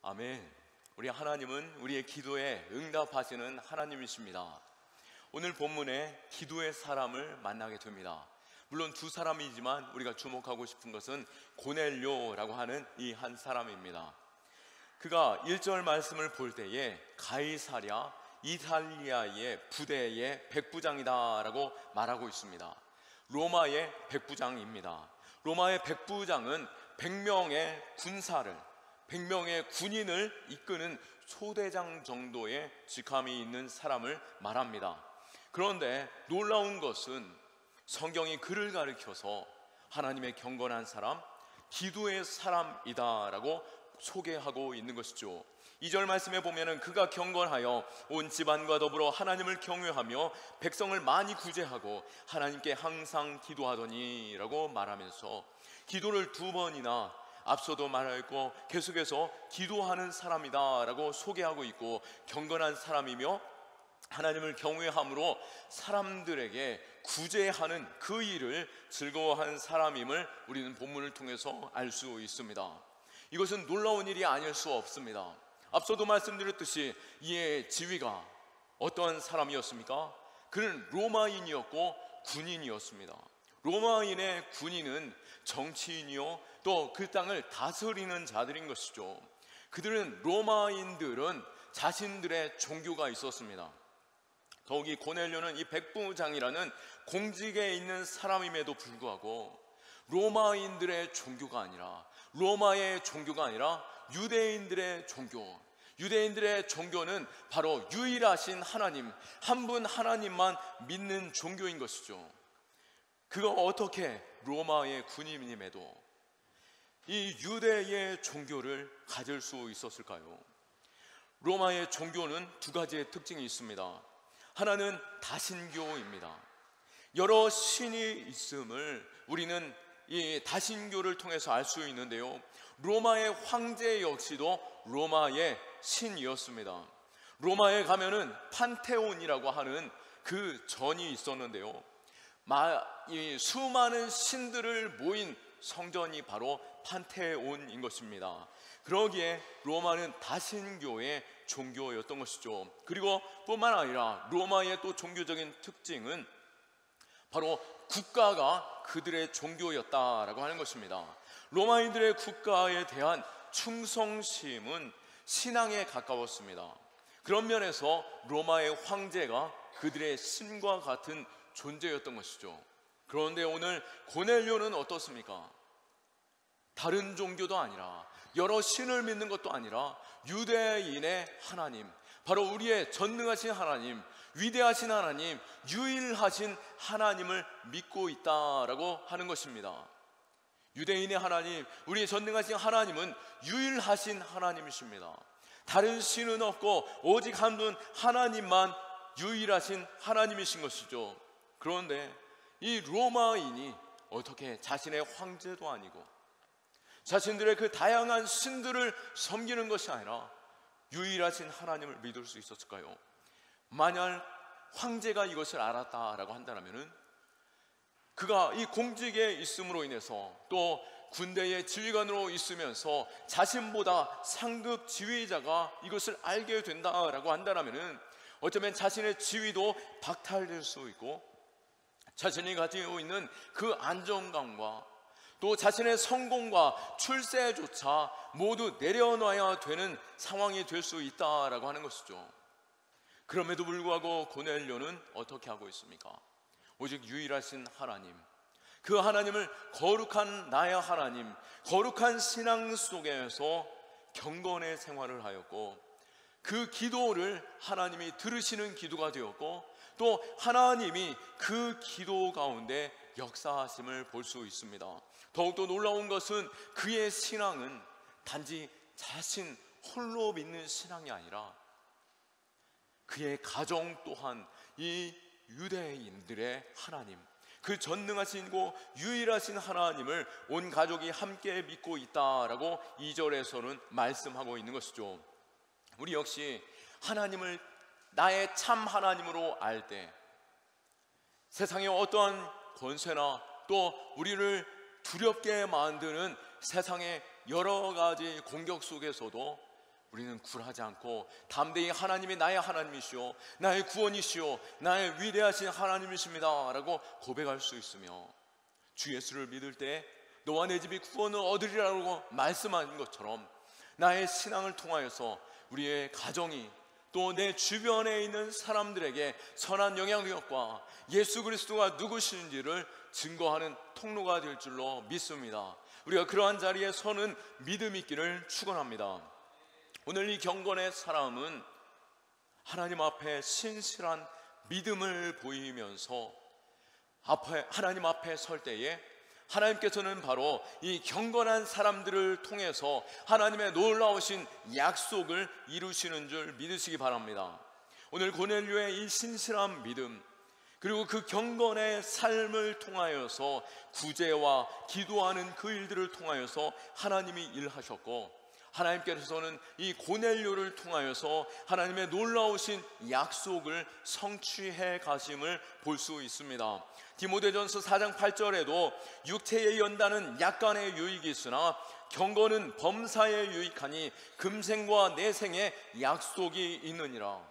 아멘. 우리 하나님은 우리의 기도에 응답하시는 하나님이십니다. 오늘 본문에 기도의 사람을 만나게 됩니다. 물론 두 사람이지만 우리가 주목하고 싶은 것은 고넬료라고 하는 이 한 사람입니다. 그가 1절 말씀을 볼 때에 가이사랴 이탈리아의 부대의 백부장이다 라고 말하고 있습니다. 로마의 백부장입니다. 로마의 백부장은 100명의 군사를, 100명의 군인을 이끄는 소대장 정도의 직함이 있는 사람을 말합니다. 그런데 놀라운 것은 성경이 그를 가리켜서 하나님의 경건한 사람, 기도의 사람이다 라고 소개하고 있는 것이죠. 2절 말씀에 보면은 그가 경건하여 온 집안과 더불어 하나님을 경외하며 백성을 많이 구제하고 하나님께 항상 기도하더니 라고 말하면서 기도를 2번이나 앞서도 말했고 계속해서 기도하는 사람이다 라고 소개하고 있고, 경건한 사람이며 하나님을 경외함으로 사람들에게 구제하는 그 일을 즐거워하는 사람임을 우리는 본문을 통해서 알 수 있습니다. 이것은 놀라운 일이 아닐 수 없습니다. 앞서도 말씀드렸듯이 이의 지위가 어떠한 사람이었습니까? 그는 로마인이었고 군인이었습니다. 로마인의 군인은 정치인이요 또 그 땅을 다스리는 자들인 것이죠. 로마인들은 자신들의 종교가 있었습니다. 더욱이 고넬료는 이 백부장이라는 공직에 있는 사람임에도 불구하고 로마인들의 종교가 아니라, 로마의 종교가 아니라 유대인들의 종교, 유대인들의 종교는 바로 유일하신 하나님, 한 분 하나님만 믿는 종교인 것이죠. 그가 어떻게 로마의 군인임에도 이 유대의 종교를 가질 수 있었을까요? 로마의 종교는 2가지의 특징이 있습니다. 하나는 다신교입니다. 여러 신이 있음을 우리는 이 다신교를 통해서 알 수 있는데요, 로마의 황제 역시도 로마의 신이었습니다. 로마에 가면은 판테온이라고 하는 그 전이 있었는데요, 이 수많은 신들을 모인 성전이 바로 판테온인 것입니다. 그러기에 로마는 다신교의 종교였던 것이죠. 그리고 뿐만 아니라 로마의 또 종교적인 특징은 바로 국가가 그들의 종교였다라고 하는 것입니다. 로마인들의 국가에 대한 충성심은 신앙에 가까웠습니다. 그런 면에서 로마의 황제가 그들의 신과 같은 존재였던 것이죠. 그런데 오늘 고넬료는 어떻습니까? 다른 종교도 아니라, 여러 신을 믿는 것도 아니라 유대인의 하나님, 바로 우리의 전능하신 하나님, 위대하신 하나님, 유일하신 하나님을 믿고 있다라고 하는 것입니다. 유대인의 하나님, 우리의 전능하신 하나님은 유일하신 하나님이십니다. 다른 신은 없고 오직 한 분 하나님만 유일하신 하나님이신 것이죠. 그런데 이 로마인이 어떻게 자신의 황제도 아니고 자신들의 그 다양한 신들을 섬기는 것이 아니라 유일하신 하나님을 믿을 수 있었을까요? 만약 황제가 이것을 알았다라고 한다면 그가 이 공직에 있음으로 인해서 또 군대의 지휘관으로 있으면서 자신보다 상급 지휘자가 이것을 알게 된다라고 한다면 어쩌면 자신의 지위도 박탈될 수 있고 자신이 가지고 있는 그 안정감과 또 자신의 성공과 출세조차 모두 내려놔야 되는 상황이 될 수 있다라고 하는 것이죠. 그럼에도 불구하고 고넬료는 어떻게 하고 있습니까? 오직 유일하신 하나님, 그 하나님을 거룩한 나의 하나님, 거룩한 신앙 속에서 경건의 생활을 하였고, 그 기도를 하나님이 들으시는 기도가 되었고, 또 하나님이 그 기도 가운데 역사하심을 볼 수 있습니다. 더욱더 놀라운 것은 그의 신앙은 단지 자신 홀로 믿는 신앙이 아니라 그의 가정 또한 이 유대인들의 하나님, 그 전능하시고 유일하신 하나님을 온 가족이 함께 믿고 있다라고 2절에서는 말씀하고 있는 것이죠. 우리 역시 하나님을 나의 참 하나님으로 알 때 세상의 어떠한 권세나 또 우리를 두렵게 만드는 세상의 여러 가지 공격 속에서도 우리는 굴하지 않고 담대히 하나님이 나의 하나님이시오, 나의 구원이시오, 나의 위대하신 하나님이십니다 라고 고백할 수 있으며, 주 예수를 믿을 때 너와 내 집이 구원을 얻으리라고 말씀하신 것처럼 나의 신앙을 통하여서 우리의 가정이 또 내 주변에 있는 사람들에게 선한 영향력과 예수 그리스도가 누구신지를 증거하는 통로가 될 줄로 믿습니다. 우리가 그러한 자리에 서는 믿음 있기를 축원합니다. 오늘 이 경건의 사람은 하나님 앞에 신실한 믿음을 보이면서 하나님 앞에 설 때에 하나님께서는 바로 이 경건한 사람들을 통해서 하나님의 놀라우신 약속을 이루시는 줄 믿으시기 바랍니다. 오늘 고넬료의 이 신실한 믿음, 그리고 그 경건의 삶을 통하여서 구제와 기도하는 그 일들을 통하여서 하나님이 일하셨고, 하나님께서는 이 고넬료를 통하여서 하나님의 놀라우신 약속을 성취해 가심을 볼 수 있습니다. 디모데전서 4장 8절에도 육체의 연단은 약간의 유익이 있으나 경건은 범사에 유익하니 금생과 내생에 약속이 있느니라.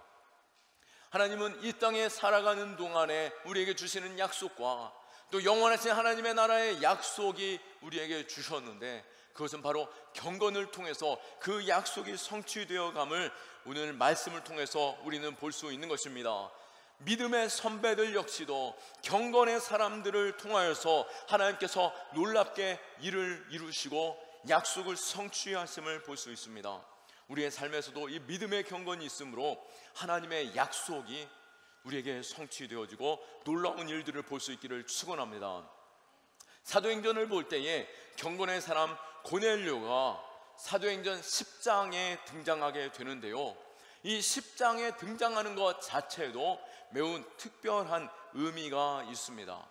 하나님은 이 땅에 살아가는 동안에 우리에게 주시는 약속과 또 영원하신 하나님의 나라의 약속이 우리에게 주셨는데, 그것은 바로 경건을 통해서 그 약속이 성취되어 감을 오늘 말씀을 통해서 우리는 볼 수 있는 것입니다. 믿음의 선배들 역시도 경건의 사람들을 통하여서 하나님께서 놀랍게 일을 이루시고 약속을 성취하심을 볼 수 있습니다. 우리의 삶에서도 이 믿음의 경건이 있으므로 하나님의 약속이 우리에게 성취되어지고 놀라운 일들을 볼 수 있기를 축원합니다. 사도행전을 볼 때에 경건의 사람 고넬료가 사도행전 10장에 등장하게 되는데요, 이 10장에 등장하는 것 자체도 매우 특별한 의미가 있습니다.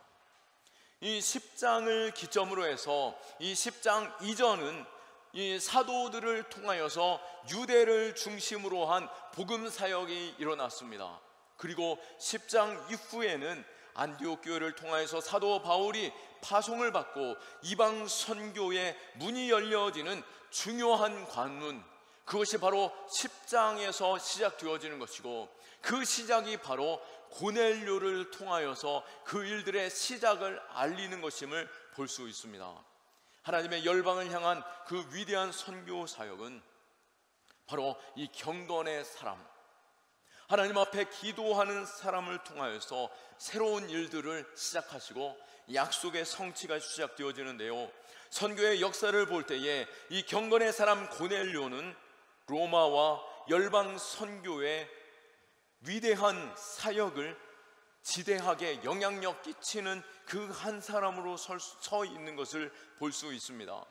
이 10장을 기점으로 해서 이 10장 이전은 이 사도들을 통하여서 유대를 중심으로 한 복음 사역이 일어났습니다. 그리고 10장 이후에는 안디옥 교회를 통하여서 사도 바울이 파송을 받고 이방 선교의 문이 열려지는 중요한 관문, 그것이 바로 10장에서 시작되어지는 것이고, 그 시작이 바로 고넬료를 통하여서 그 일들의 시작을 알리는 것임을 볼 수 있습니다. 하나님의 열방을 향한 그 위대한 선교 사역은 바로 이 경건의 사람, 하나님 앞에 기도하는 사람을 통하여서 새로운 일들을 시작하시고 약속의 성취가 시작되어지는데요, 선교의 역사를 볼 때에 이 경건의 사람 고넬료는 로마와 열방 선교의 위대한 사역을 지대하게 영향력 끼치는 그 한 사람으로 서 있는 것을 볼 수 있습니다.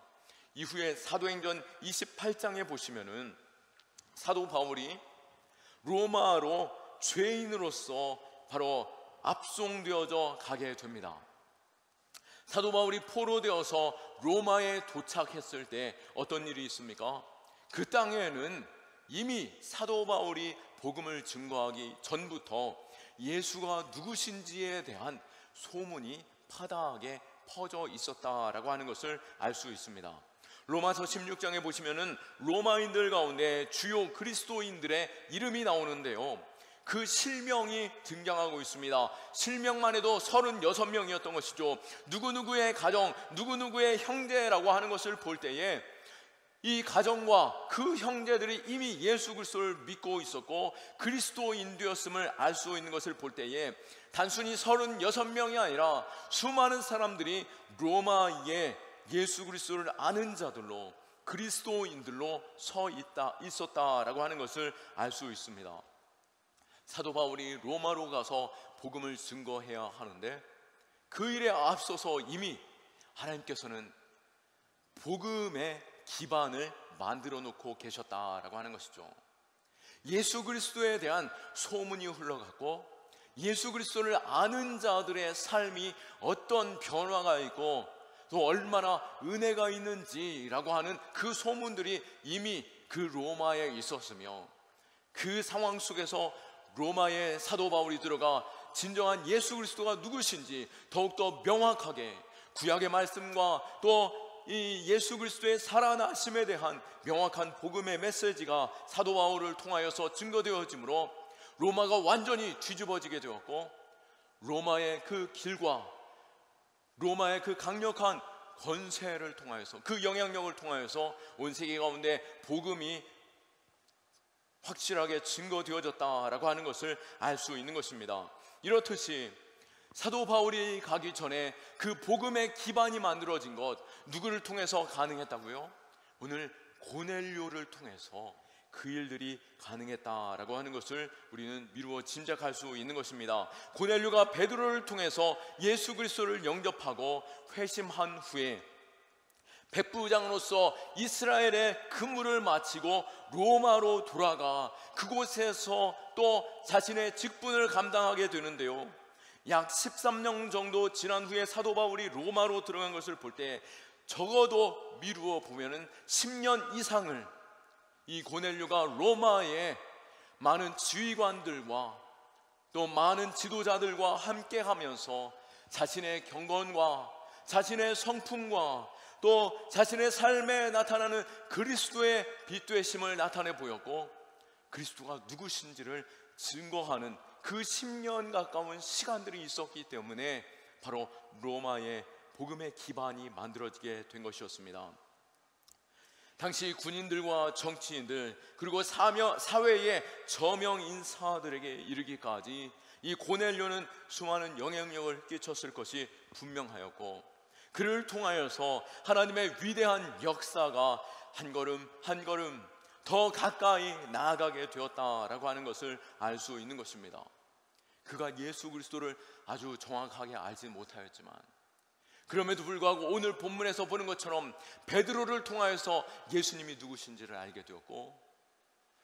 이후에 사도행전 28장에 보시면은 사도 바울이 로마로 죄인으로서 바로 압송되어져 가게 됩니다. 사도 바울이 포로되어서 로마에 도착했을 때 어떤 일이 있습니까? 그 땅에는 이미 사도 바울이 복음을 증거하기 전부터 예수가 누구신지에 대한 소문이 파다하게 퍼져 있었다라고 하는 것을 알 수 있습니다. 로마서 16장에 보시면은 로마인들 가운데 주요 그리스도인들의 이름이 나오는데요, 그 실명이 등장하고 있습니다. 실명만 해도 36명이었던 것이죠. 누구누구의 가정, 누구누구의 형제라고 하는 것을 볼 때에 이 가정과 그 형제들이 이미 예수 그리스도를 믿고 있었고 그리스도인 되었음을 알 수 있는 것을 볼 때에 단순히 36명이 아니라 수많은 사람들이 로마에 예수 그리스도를 아는 자들로 그리스도인들로 있었다라고 하는 것을 알 수 있습니다. 사도 바울이 로마로 가서 복음을 증거해야 하는데 그 일에 앞서서 이미 하나님께서는 복음의 기반을 만들어 놓고 계셨다라고 하는 것이죠. 예수 그리스도에 대한 소문이 흘러갔고 예수 그리스도를 아는 자들의 삶이 어떤 변화가 있고 또 얼마나 은혜가 있는지라고 하는 그 소문들이 이미 그 로마에 있었으며, 그 상황 속에서 로마에 사도 바울이 들어가 진정한 예수 그리스도가 누구신지 더욱더 명확하게 구약의 말씀과 또 이 예수 그리스도의 살아나심에 대한 명확한 복음의 메시지가 사도 바울을 통하여서 증거되어지므로 로마가 완전히 뒤집어지게 되었고, 로마의 그 길과 로마의 그 강력한 권세를 통하여서, 그 영향력을 통하여서 온 세계 가운데 복음이 확실하게 증거되어졌다라고 하는 것을 알 수 있는 것입니다. 이렇듯이 사도 바울이 가기 전에 그 복음의 기반이 만들어진 것, 누구를 통해서 가능했다고요? 오늘 고넬료를 통해서 그 일들이 가능했다라고 하는 것을 우리는 미루어 짐작할 수 있는 것입니다. 고넬료가 베드로를 통해서 예수 그리스도를 영접하고 회심한 후에 백부장으로서 이스라엘의 근무를 마치고 로마로 돌아가 그곳에서 또 자신의 직분을 감당하게 되는데요, 약 13년 정도 지난 후에 사도 바울이 로마로 들어간 것을 볼 때 적어도 미루어 보면은 10년 이상을 이 고넬료가 로마의 많은 지휘관들과 또 많은 지도자들과 함께 하면서 자신의 경건과 자신의 성품과 또 자신의 삶에 나타나는 그리스도의 빛되심을 나타내 보였고, 그리스도가 누구신지를 증거하는 그 10년 가까운 시간들이 있었기 때문에 바로 로마의 복음의 기반이 만들어지게 된 것이었습니다. 당시 군인들과 정치인들 그리고 사회의 저명 인사들에게 이르기까지 이 고넬료는 수많은 영향력을 끼쳤을 것이 분명하였고, 그를 통하여서 하나님의 위대한 역사가 한 걸음 한 걸음 더 가까이 나아가게 되었다라고 하는 것을 알 수 있는 것입니다. 그가 예수 그리스도를 아주 정확하게 알지 못하였지만, 그럼에도 불구하고 오늘 본문에서 보는 것처럼 베드로를 통하여서 예수님이 누구신지를 알게 되었고,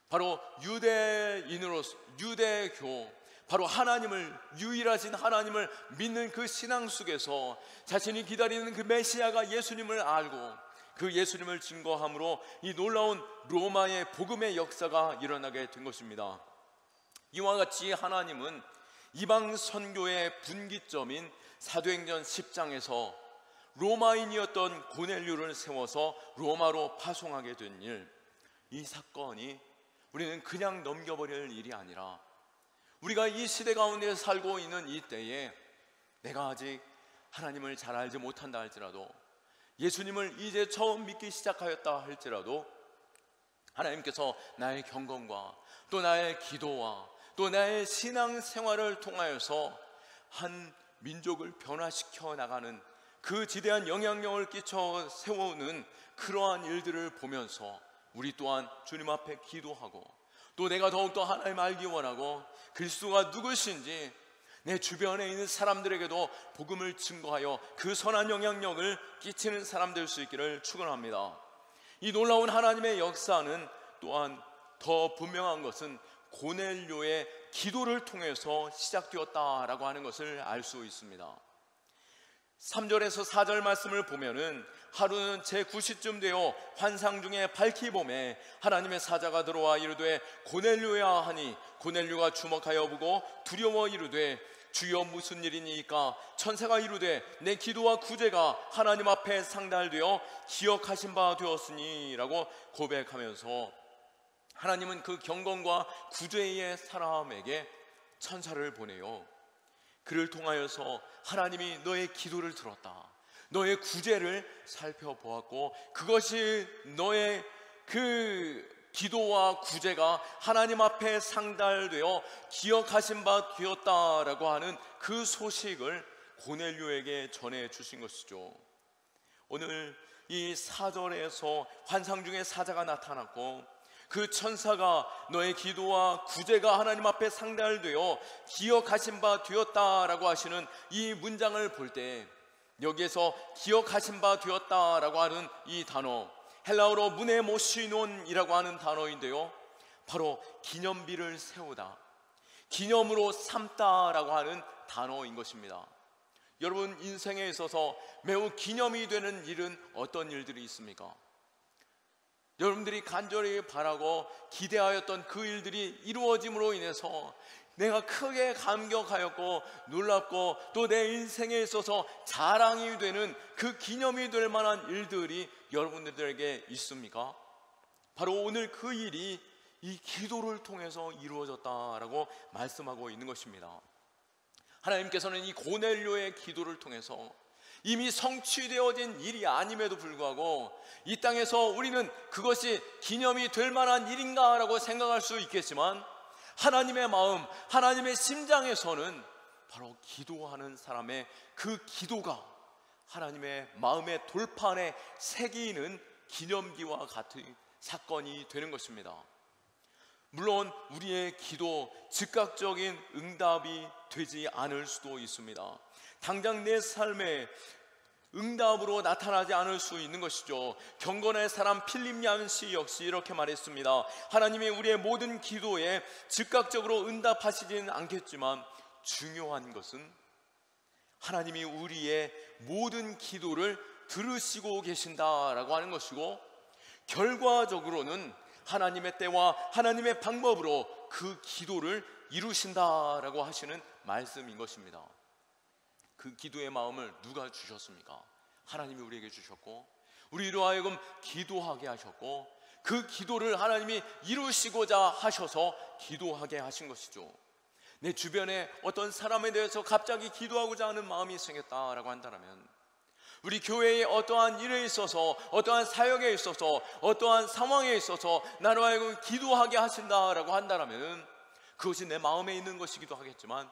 바로 유대인으로서 유대교, 바로 하나님을, 유일하신 하나님을 믿는 그 신앙 속에서 자신이 기다리는 그 메시아가 예수님을 알고 그 예수님을 증거함으로 이 놀라운 로마의 복음의 역사가 일어나게 된 것입니다. 이와 같이 하나님은 이방 선교의 분기점인 사도행전 10장에서 로마인이었던 고넬료를 세워서 로마로 파송하게 된 일, 이 사건이 우리는 그냥 넘겨버릴 일이 아니라 우리가 이 시대 가운데 살고 있는 이 때에 내가 아직 하나님을 잘 알지 못한다 할지라도, 예수님을 이제 처음 믿기 시작하였다 할지라도 하나님께서 나의 경건과 또 나의 기도와 또 나의 신앙 생활을 통하여서 한 민족을 변화시켜 나가는 그 지대한 영향력을 끼쳐 세우는 그러한 일들을 보면서 우리 또한 주님 앞에 기도하고, 또 내가 더욱더 하나님 알기 원하고 그리스도가 누구신지 내 주변에 있는 사람들에게도 복음을 증거하여 그 선한 영향력을 끼치는 사람 될 수 있기를 축원합니다. 이 놀라운 하나님의 역사는 또한 더 분명한 것은 고넬료의 기도를 통해서 시작되었다라고 하는 것을 알 수 있습니다. 3절에서 4절 말씀을 보면은 하루는 제9시쯤 되어 환상 중에 밝히 봄에 하나님의 사자가 들어와 이르되 고넬료야 하니, 고넬료가 주목하여 보고 두려워 이르되 주여 무슨 일이니까? 천사가 이르되 내 기도와 구제가 하나님 앞에 상달되어 기억하신 바 되었으니 라고 고백하면서 하나님은 그 경건과 구제의 사람에게 천사를 보내요. 그를 통하여서 하나님이 너의 기도를 들었다, 너의 구제를 살펴보았고 그것이 너의 그 기도와 구제가 하나님 앞에 상달되어 기억하신 바 되었다라고 하는 그 소식을 고넬료에게 전해 주신 것이죠. 오늘 이 4절에서 환상 중에 사자가 나타났고 그 천사가 너의 기도와 구제가 하나님 앞에 상달되어 기억하신 바 되었다라고 하시는 이 문장을 볼 때, 여기에서 기억하신 바 되었다라고 하는 이 단어, 헬라어로 무네모시논이라고 하는 단어인데요, 바로 기념비를 세우다, 기념으로 삼다라고 하는 단어인 것입니다. 여러분 인생에 있어서 매우 기념이 되는 일은 어떤 일들이 있습니까? 여러분들이 간절히 바라고 기대하였던 그 일들이 이루어짐으로 인해서 내가 크게 감격하였고 놀랍고 또 내 인생에 있어서 자랑이 되는 그 기념이 될 만한 일들이 여러분들에게 있습니까? 바로 오늘 그 일이 이 기도를 통해서 이루어졌다라고 말씀하고 있는 것입니다. 하나님께서는 이 고넬료의 기도를 통해서 이미 성취되어진 일이 아님에도 불구하고 이 땅에서 우리는 그것이 기념이 될 만한 일인가 라고 생각할 수 있겠지만, 하나님의 마음, 하나님의 심장에서는 바로 기도하는 사람의 그 기도가 하나님의 마음의 돌판에 새기는 기념비와 같은 사건이 되는 것입니다. 물론 우리의 기도 즉각적인 응답이 되지 않을 수도 있습니다. 당장 내 삶에 응답으로 나타나지 않을 수 있는 것이죠. 경건의 사람 필립 얀시 역시 이렇게 말했습니다. 하나님이 우리의 모든 기도에 즉각적으로 응답하시지는 않겠지만 중요한 것은 하나님이 우리의 모든 기도를 들으시고 계신다라고 하는 것이고, 결과적으로는 하나님의 때와 하나님의 방법으로 그 기도를 이루신다라고 하시는 말씀인 것입니다. 그 기도의 마음을 누가 주셨습니까? 하나님이 우리에게 주셨고, 우리로 하여금 기도하게 하셨고, 그 기도를 하나님이 이루시고자 하셔서 기도하게 하신 것이죠. 내 주변에 어떤 사람에 대해서 갑자기 기도하고자 하는 마음이 생겼다라고 한다면, 우리 교회의 어떠한 일에 있어서, 어떠한 사역에 있어서, 어떠한 상황에 있어서 나로 하여금 기도하게 하신다라고 한다면 그것이 내 마음에 있는 것이기도 하겠지만,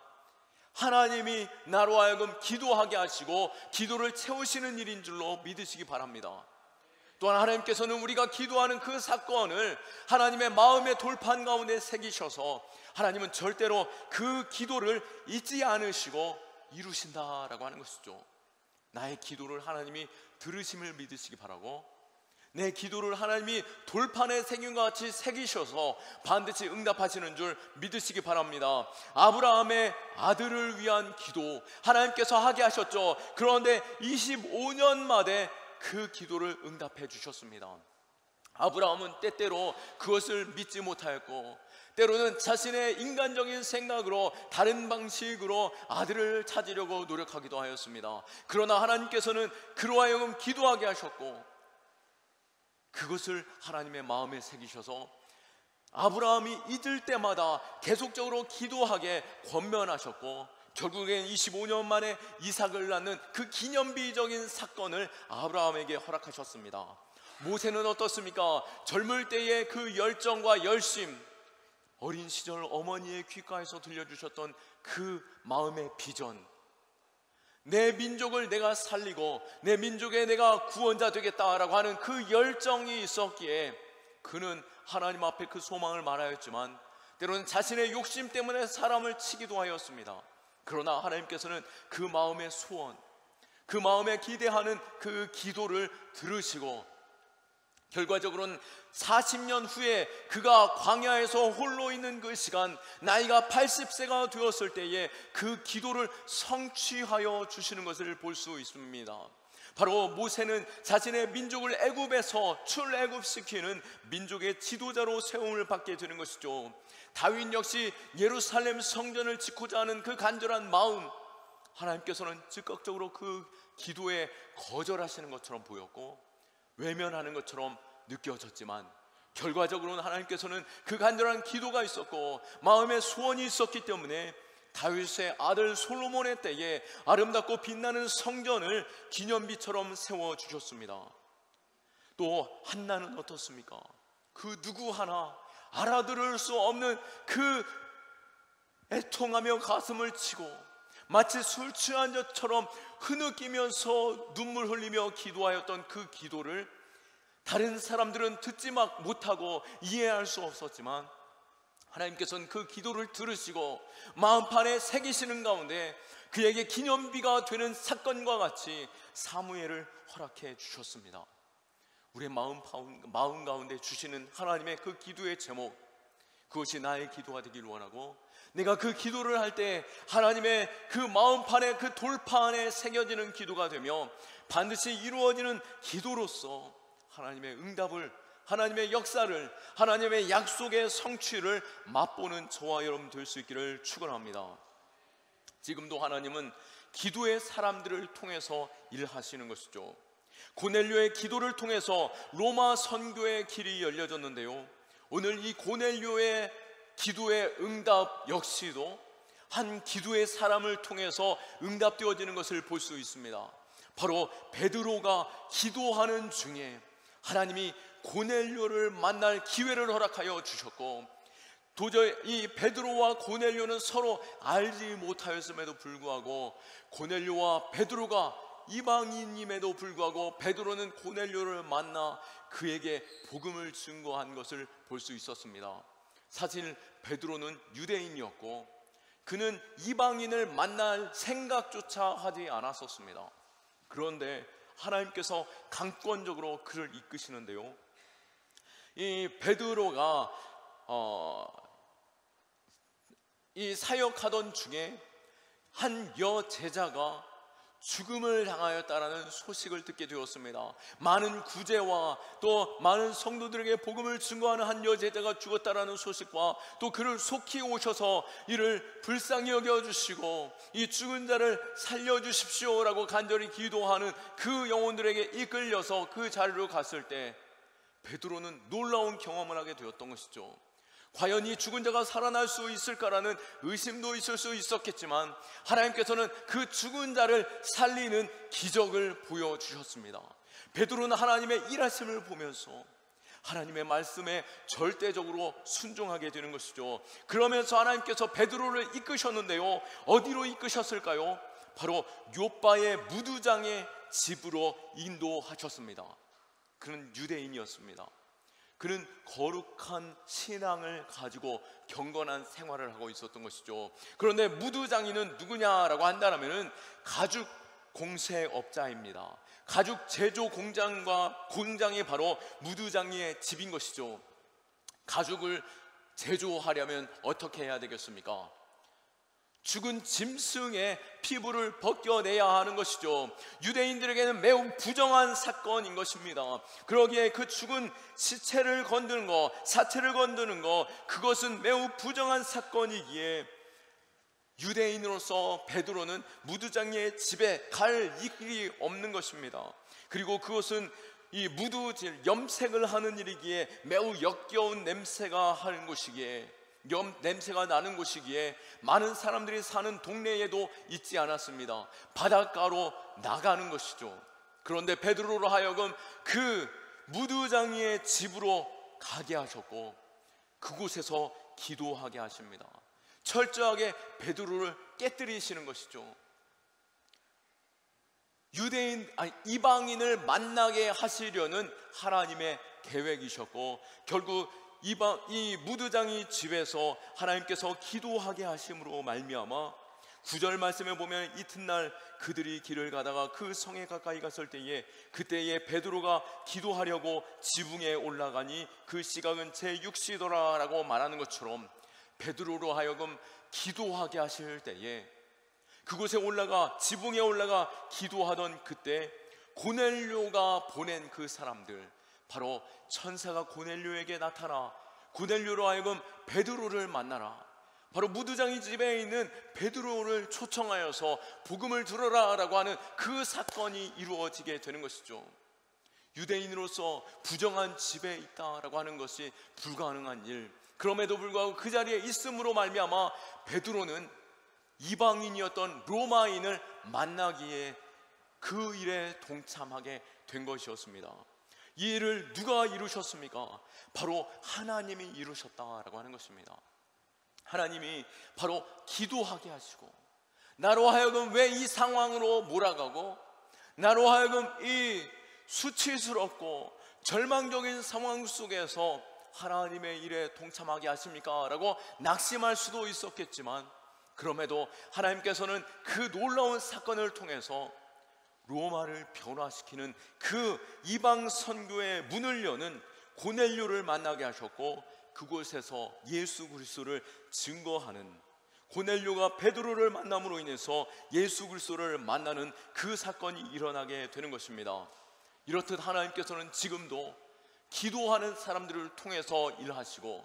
하나님이 나로 하여금 기도하게 하시고 기도를 채우시는 일인 줄로 믿으시기 바랍니다. 또한 하나님께서는 우리가 기도하는 그 사건을 하나님의 마음의 돌판 가운데 새기셔서 하나님은 절대로 그 기도를 잊지 않으시고 이루신다라고 하는 것이죠. 나의 기도를 하나님이 들으심을 믿으시기 바라고, 내 기도를 하나님이 돌판에 새긴 것 같이 새기셔서 반드시 응답하시는 줄 믿으시기 바랍니다. 아브라함의 아들을 위한 기도 하나님께서 하게 하셨죠. 그런데 25년 만에 그 기도를 응답해 주셨습니다. 아브라함은 때때로 그것을 믿지 못하였고, 때로는 자신의 인간적인 생각으로 다른 방식으로 아들을 찾으려고 노력하기도 하였습니다. 그러나 하나님께서는 그로 하여금 기도하게 하셨고, 그것을 하나님의 마음에 새기셔서 아브라함이 잊을 때마다 계속적으로 기도하게 권면하셨고, 결국엔 25년 만에 이삭을 낳는 그 기념비적인 사건을 아브라함에게 허락하셨습니다. 모세는 어떻습니까? 젊을 때의 그 열정과 열심, 어린 시절 어머니의 귓가에서 들려주셨던 그 마음의 비전, 내 민족을 내가 살리고 내 민족에 내가 구원자 되겠다라고 하는 그 열정이 있었기에 그는 하나님 앞에 그 소망을 말하였지만, 때로는 자신의 욕심 때문에 사람을 치기도 하였습니다. 그러나 하나님께서는 그 마음의 소원, 그 마음에 기대하는 그 기도를 들으시고, 결과적으로는 40년 후에 그가 광야에서 홀로 있는 그 시간, 나이가 80세가 되었을 때에 그 기도를 성취하여 주시는 것을 볼 수 있습니다. 바로 모세는 자신의 민족을 애굽에서 출애굽시키는 민족의 지도자로 세움을 받게 되는 것이죠. 다윗 역시 예루살렘 성전을 짓고자 하는 그 간절한 마음, 하나님께서는 즉각적으로 그 기도에 거절하시는 것처럼 보였고 외면하는 것처럼 느껴졌지만, 결과적으로는 하나님께서는 그 간절한 기도가 있었고 마음의 소원이 있었기 때문에 다윗의 아들 솔로몬의 때에 아름답고 빛나는 성전을 기념비처럼 세워주셨습니다. 또 한나는 어떻습니까? 그 누구 하나 알아들을 수 없는 그 애통하며 가슴을 치고 마치 술 취한 것처럼 흐느끼면서 눈물 흘리며 기도하였던 그 기도를 다른 사람들은 듣지 못하고 이해할 수 없었지만, 하나님께서는 그 기도를 들으시고 마음판에 새기시는 가운데 그에게 기념비가 되는 사건과 같이 사무엘을 허락해 주셨습니다. 우리의 마음 가운데 주시는 하나님의 그 기도의 제목, 그것이 나의 기도가 되기를 원하고, 내가 그 기도를 할 때 하나님의 그 마음판에 그 돌판에 새겨지는 기도가 되며 반드시 이루어지는 기도로서 하나님의 응답을 하나님의 역사를, 하나님의 약속의 성취를 맛보는 저와 여러분 될 수 있기를 축원합니다. 지금도 하나님은 기도의 사람들을 통해서 일하시는 것이죠. 고넬료의 기도를 통해서 로마 선교의 길이 열려졌는데요, 오늘 이 고넬료의 기도의 응답 역시도 한 기도의 사람을 통해서 응답되어지는 것을 볼 수 있습니다. 바로 베드로가 기도하는 중에 하나님이 고넬료를 만날 기회를 허락하여 주셨고, 도저히 이 베드로와 고넬료는 서로 알지 못하였음에도 불구하고, 고넬료와 베드로가 이방인임에도 불구하고 베드로는 고넬료를 만나 그에게 복음을 증거한 것을 볼 수 있었습니다. 사실 베드로는 유대인이었고 그는 이방인을 만날 생각조차 하지 않았었습니다. 그런데 하나님께서 강권적으로 그를 이끄시는데요, 이 베드로가 이 사역하던 중에 한 여제자가 죽음을 당하였다라는 소식을 듣게 되었습니다. 많은 구제와 또 많은 성도들에게 복음을 증거하는 한 여제자가 죽었다라는 소식과 또 그를 속히 오셔서 이를 불쌍히 여겨주시고 이 죽은 자를 살려주십시오라고 간절히 기도하는 그 영혼들에게 이끌려서 그 자리로 갔을 때 베드로는 놀라운 경험을 하게 되었던 것이죠. 과연 이 죽은 자가 살아날 수 있을까라는 의심도 있을 수 있었겠지만 하나님께서는 그 죽은 자를 살리는 기적을 보여주셨습니다. 베드로는 하나님의 일하심을 보면서 하나님의 말씀에 절대적으로 순종하게 되는 것이죠. 그러면서 하나님께서 베드로를 이끄셨는데요, 어디로 이끄셨을까요? 바로 요바의 무두장의 집으로 인도하셨습니다. 그는 유대인이었습니다. 그는 거룩한 신앙을 가지고 경건한 생활을 하고 있었던 것이죠. 그런데 무두장이는 누구냐라고 한다면 가죽 공세업자입니다. 가죽 제조 공장이 바로 무두장이의 집인 것이죠. 가죽을 제조하려면 어떻게 해야 되겠습니까? 죽은 짐승의 피부를 벗겨내야 하는 것이죠. 유대인들에게는 매우 부정한 사건인 것입니다. 그러기에 그 죽은 시체를 건드는 것, 사체를 건드는 것, 그것은 매우 부정한 사건이기에 유대인으로서 베드로는 무두장이의 집에 갈 일이 없는 것입니다. 그리고 그것은 이 무두질, 염색을 하는 일이기에 매우 역겨운 냄새가 하는 곳이기에 냄새가 나는 곳이기에 많은 사람들이 사는 동네에도 있지 않았습니다. 바닷가로 나가는 것이죠. 그런데 베드로로 하여금 그 무두장이의 집으로 가게 하셨고 그곳에서 기도하게 하십니다. 철저하게 베드로를 깨뜨리시는 것이죠. 이방인을 만나게 하시려는 하나님의 계획이셨고 결국 이 무두장이 집에서 하나님께서 기도하게 하심으로 말미암아 9절 말씀에 보면 이튿날 그들이 길을 가다가 그 성에 가까이 갔을 때에 그때에 베드로가 기도하려고 지붕에 올라가니 그 시각은 제6시더라 라고 말하는 것처럼 베드로로 하여금 기도하게 하실 때에 그곳에 올라가 지붕에 올라가 기도하던 그때 고넬료가 보낸 그 사람들, 바로 천사가 고넬료에게 나타나 고넬료로 하여금 베드로를 만나라, 바로 무두장이 집에 있는 베드로를 초청하여서 복음을 들어라 라고 하는 그 사건이 이루어지게 되는 것이죠. 유대인으로서 부정한 집에 있다라고 하는 것이 불가능한 일, 그럼에도 불구하고 그 자리에 있음으로 말미암아 베드로는 이방인이었던 로마인을 만나기에 그 일에 동참하게 된 것이었습니다. 이 일을 누가 이루셨습니까? 바로 하나님이 이루셨다라고 하는 것입니다. 하나님이 바로 기도하게 하시고 나로 하여금 왜 이 상황으로 몰아가고 나로 하여금 이 수치스럽고 절망적인 상황 속에서 하나님의 일에 동참하게 하십니까? 라고 낙심할 수도 있었겠지만 그럼에도 하나님께서는 그 놀라운 사건을 통해서 로마를 변화시키는 그 이방 선교의 문을 여는 고넬료를 만나게 하셨고 그곳에서 예수 그리스도를 증거하는, 고넬료가 베드로를 만남으로 인해서 예수 그리스도를 만나는 그 사건이 일어나게 되는 것입니다. 이렇듯 하나님께서는 지금도 기도하는 사람들을 통해서 일하시고,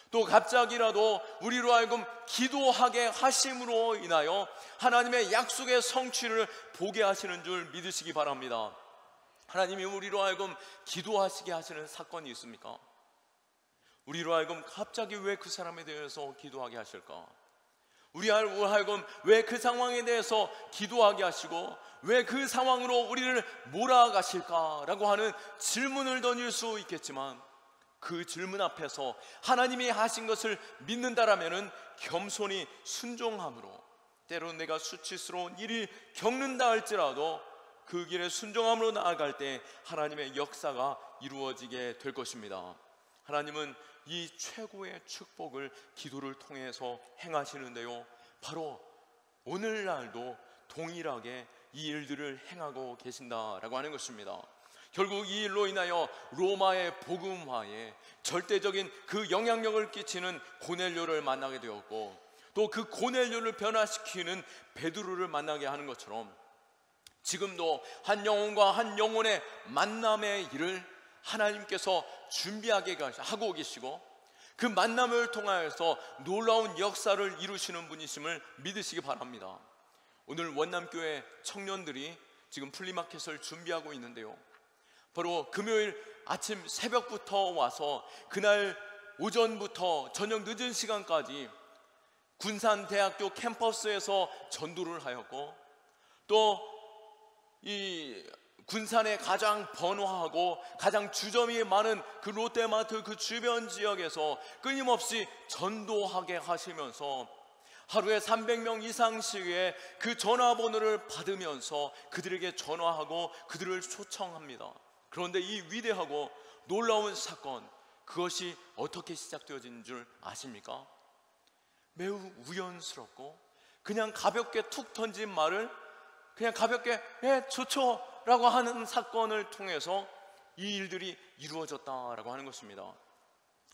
또 갑자기라도 우리로 하여금 기도하게 하심으로 인하여 하나님의 약속의 성취를 보게 하시는 줄 믿으시기 바랍니다. 하나님이 우리로 하여금 기도하시게 하시는 사건이 있습니까? 우리로 하여금 갑자기 왜 그 사람에 대해서 기도하게 하실까? 우리로 하여금 왜 그 상황에 대해서 기도하게 하시고 왜 그 상황으로 우리를 몰아가실까라고 하는 질문을 던질 수 있겠지만, 그 질문 앞에서 하나님이 하신 것을 믿는다라면은 겸손히 순종함으로, 때로는 내가 수치스러운 일이 겪는다 할지라도 그 길에 순종함으로 나아갈 때 하나님의 역사가 이루어지게 될 것입니다. 하나님은 이 최고의 축복을 기도를 통해서 행하시는데요, 바로 오늘날도 동일하게 이 일들을 행하고 계신다라고 하는 것입니다. 결국 이 일로 인하여 로마의 복음화에 절대적인 그 영향력을 끼치는 고넬료를 만나게 되었고, 또 그 고넬료를 변화시키는 베드로를 만나게 하는 것처럼 지금도 한 영혼과 한 영혼의 만남의 일을 하나님께서 준비하게 하고 계시고, 그 만남을 통하여서 놀라운 역사를 이루시는 분이심을 믿으시기 바랍니다. 오늘 원남교회 청년들이 지금 플리마켓을 준비하고 있는데요, 바로 금요일 아침 새벽부터 와서 그날 오전부터 저녁 늦은 시간까지 군산대학교 캠퍼스에서 전도를 하였고, 또 이 군산의 가장 번화하고 가장 주점이 많은 그 롯데마트 그 주변 지역에서 끊임없이 전도하게 하시면서 하루에 300명 이상씩의 그 전화번호를 받으면서 그들에게 전화하고 그들을 초청합니다. 그런데 이 위대하고 놀라운 사건, 그것이 어떻게 시작되어진 줄 아십니까? 매우 우연스럽고 그냥 가볍게 툭 던진 말을 그냥 가볍게 좋죠 라고 하는 사건을 통해서 이 일들이 이루어졌다라고 하는 것입니다.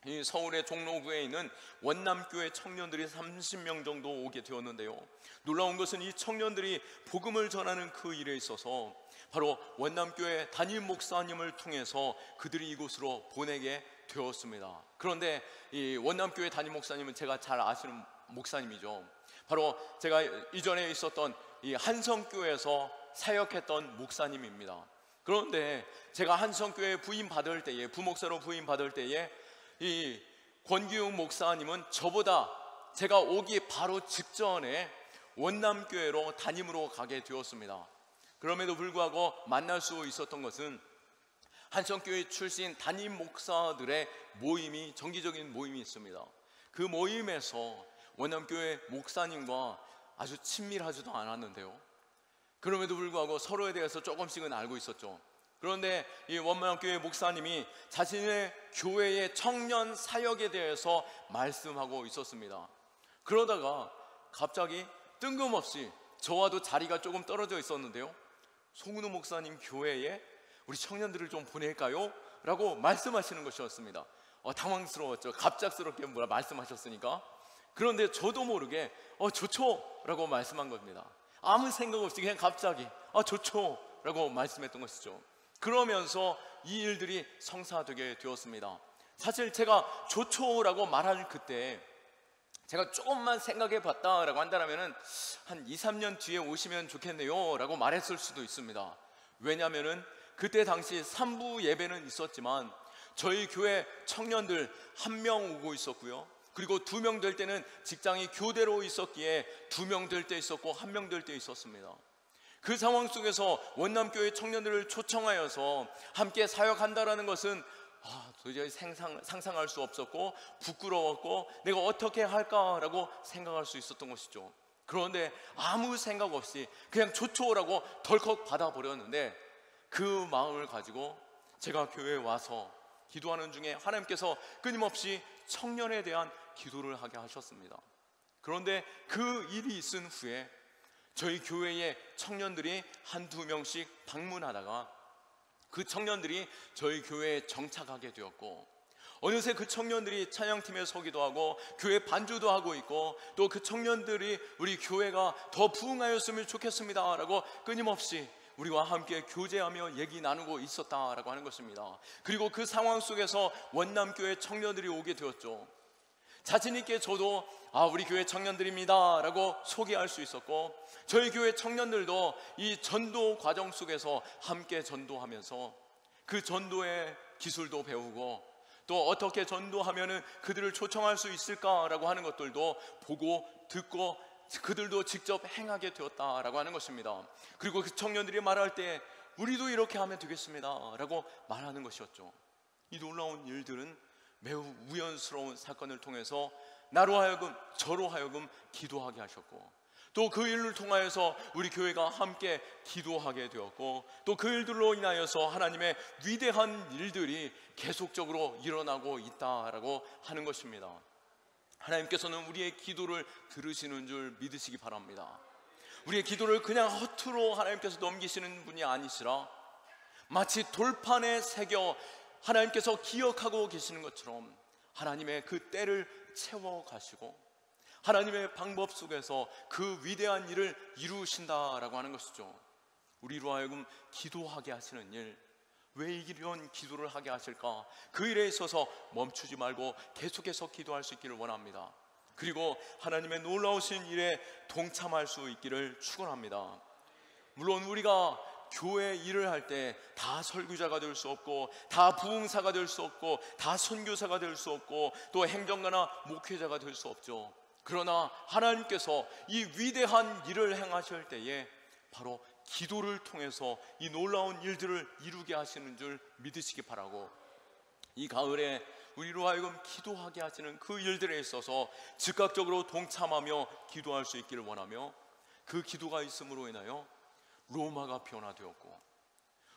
이 서울의 종로구에 있는 원남교회 청년들이 30명 정도 오게 되었는데요, 놀라운 것은 이 청년들이 복음을 전하는 그 일에 있어서 바로 원남교회 담임 목사님을 통해서 그들이 이곳으로 보내게 되었습니다. 그런데 이 원남교회 담임 목사님은 제가 잘 아시는 목사님이죠. 바로 제가 이전에 있었던 이 한성교회에서 사역했던 목사님입니다. 그런데 제가 한성교회 부임받을 때에, 부목사로 부임받을 때에 이 권기웅 목사님은 저보다 제가 오기 바로 직전에 원남교회로 담임으로 가게 되었습니다. 그럼에도 불구하고 만날 수 있었던 것은 한성교회 출신 담임 목사들의 모임이, 정기적인 모임이 있습니다. 그 모임에서 원남교회 목사님과 아주 친밀하지도 않았는데요, 그럼에도 불구하고 서로에 대해서 조금씩은 알고 있었죠. 그런데 이 원남교회 목사님이 자신의 교회의 청년 사역에 대해서 말씀하고 있었습니다. 그러다가 갑자기 뜬금없이 저와도 자리가 조금 떨어져 있었는데요, 송은우 목사님 교회에 우리 청년들을 좀 보낼까요? 라고 말씀하시는 것이었습니다. 당황스러웠죠. 갑작스럽게 뭐라 말씀하셨으니까. 그런데 저도 모르게 좋죠 라고 말씀한 겁니다. 아무 생각 없이 그냥 갑자기 좋죠 라고 말씀했던 것이죠. 그러면서 이 일들이 성사되게 되었습니다. 사실 제가 좋죠 라고 말할 그때 제가 조금만 생각해 봤다라고 한다면 한 2, 3년 뒤에 오시면 좋겠네요 라고 말했을 수도 있습니다. 왜냐하면 그때 당시 3부 예배는 있었지만 저희 교회 청년들 1명 오고 있었고요, 그리고 2명 될 때는 직장이 교대로 있었기에 2명 될 때 있었고 1명 될 때 있었습니다. 그 상황 속에서 원남교회 청년들을 초청하여서 함께 사역한다라는 것은 도저히 상상할 수 없었고 부끄러웠고 내가 어떻게 할까라고 생각할 수 있었던 것이죠. 그런데 아무 생각 없이 그냥 좋죠라고 덜컥 받아버렸는데, 그 마음을 가지고 제가 교회에 와서 기도하는 중에 하나님께서 끊임없이 청년에 대한 기도를 하게 하셨습니다. 그런데 그 일이 있은 후에 저희 교회의 청년들이 한두 명씩 방문하다가 그 청년들이 저희 교회에 정착하게 되었고, 어느새 그 청년들이 찬양팀에 서기도 하고 교회 반주도 하고 있고, 또 그 청년들이 우리 교회가 더 부흥하였으면 좋겠습니다 라고 끊임없이 우리와 함께 교제하며 얘기 나누고 있었다라고 하는 것입니다. 그리고 그 상황 속에서 원남교회 청년들이 오게 되었죠. 자신 있게 저도 우리 교회 청년들입니다 라고 소개할 수 있었고, 저희 교회 청년들도 이 전도 과정 속에서 함께 전도하면서 그 전도의 기술도 배우고, 또 어떻게 전도하면은 그들을 초청할 수 있을까라고 하는 것들도 보고 듣고 그들도 직접 행하게 되었다라고 하는 것입니다. 그리고 그 청년들이 말할 때 우리도 이렇게 하면 되겠습니다 라고 말하는 것이었죠. 이 놀라운 일들은 매우 우연스러운 사건을 통해서 나로 하여금 저로 하여금 기도하게 하셨고, 또 그 일을 통하여서 우리 교회가 함께 기도하게 되었고, 또 그 일들로 인하여서 하나님의 위대한 일들이 계속적으로 일어나고 있다라고 하는 것입니다. 하나님께서는 우리의 기도를 들으시는 줄 믿으시기 바랍니다. 우리의 기도를 그냥 허투루 하나님께서 넘기시는 분이 아니시라, 마치 돌판에 새겨 하나님께서 기억하고 계시는 것처럼 하나님의 그 때를 채워가시고 하나님의 방법 속에서 그 위대한 일을 이루신다라고 하는 것이죠. 우리로 하여금 기도하게 하시는 일, 왜 이런 기도를 하게 하실까? 그 일에 있어서 멈추지 말고 계속해서 기도할 수 있기를 원합니다. 그리고 하나님의 놀라우신 일에 동참할 수 있기를 축원합니다. 물론 우리가 교회 일을 할 때 다 설교자가 될 수 없고, 다 부흥사가 될 수 없고, 다 선교사가 될 수 없고, 또 행정가나 목회자가 될 수 없죠. 그러나 하나님께서 이 위대한 일을 행하실 때에 바로 기도를 통해서 이 놀라운 일들을 이루게 하시는 줄 믿으시기 바라고, 이 가을에 우리로 하여금 기도하게 하시는 그 일들에 있어서 즉각적으로 동참하며 기도할 수 있기를 원하며, 그 기도가 있음으로 인하여 로마가 변화되었고,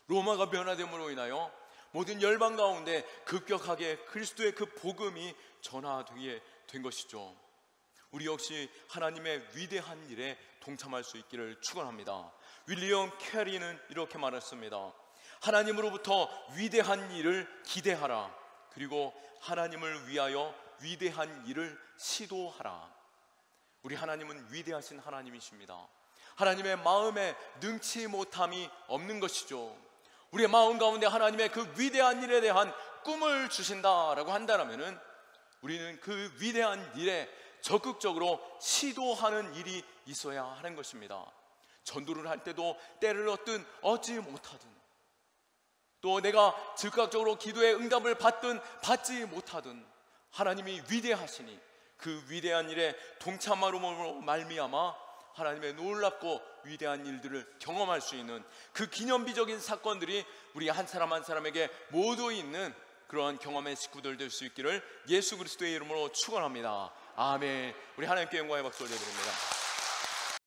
로마가 변화됨으로 인하여 모든 열방 가운데 급격하게 그리스도의 그 복음이 전하되게 된 것이죠. 우리 역시 하나님의 위대한 일에 동참할 수 있기를 축원합니다. 윌리엄 캐리는 이렇게 말했습니다. 하나님으로부터 위대한 일을 기대하라. 그리고 하나님을 위하여 위대한 일을 시도하라. 우리 하나님은 위대하신 하나님이십니다. 하나님의 마음에 능치 못함이 없는 것이죠. 우리의 마음 가운데 하나님의 그 위대한 일에 대한 꿈을 주신다라고 한다면은 우리는 그 위대한 일에 적극적으로 시도하는 일이 있어야 하는 것입니다. 전도를 할 때도 때를 얻든 얻지 못하든, 또 내가 즉각적으로 기도의 응답을 받든 받지 못하든 하나님이 위대하시니 그 위대한 일에 동참함으로 말미암아 하나님의 놀랍고 위대한 일들을 경험할 수 있는 그 기념비적인 사건들이 우리 한 사람 한 사람에게 모두 있는 그러한 경험의 식구들 될 수 있기를 예수 그리스도의 이름으로 축원합니다. 아멘. 우리 하나님께 영광의 박수 올려드립니다.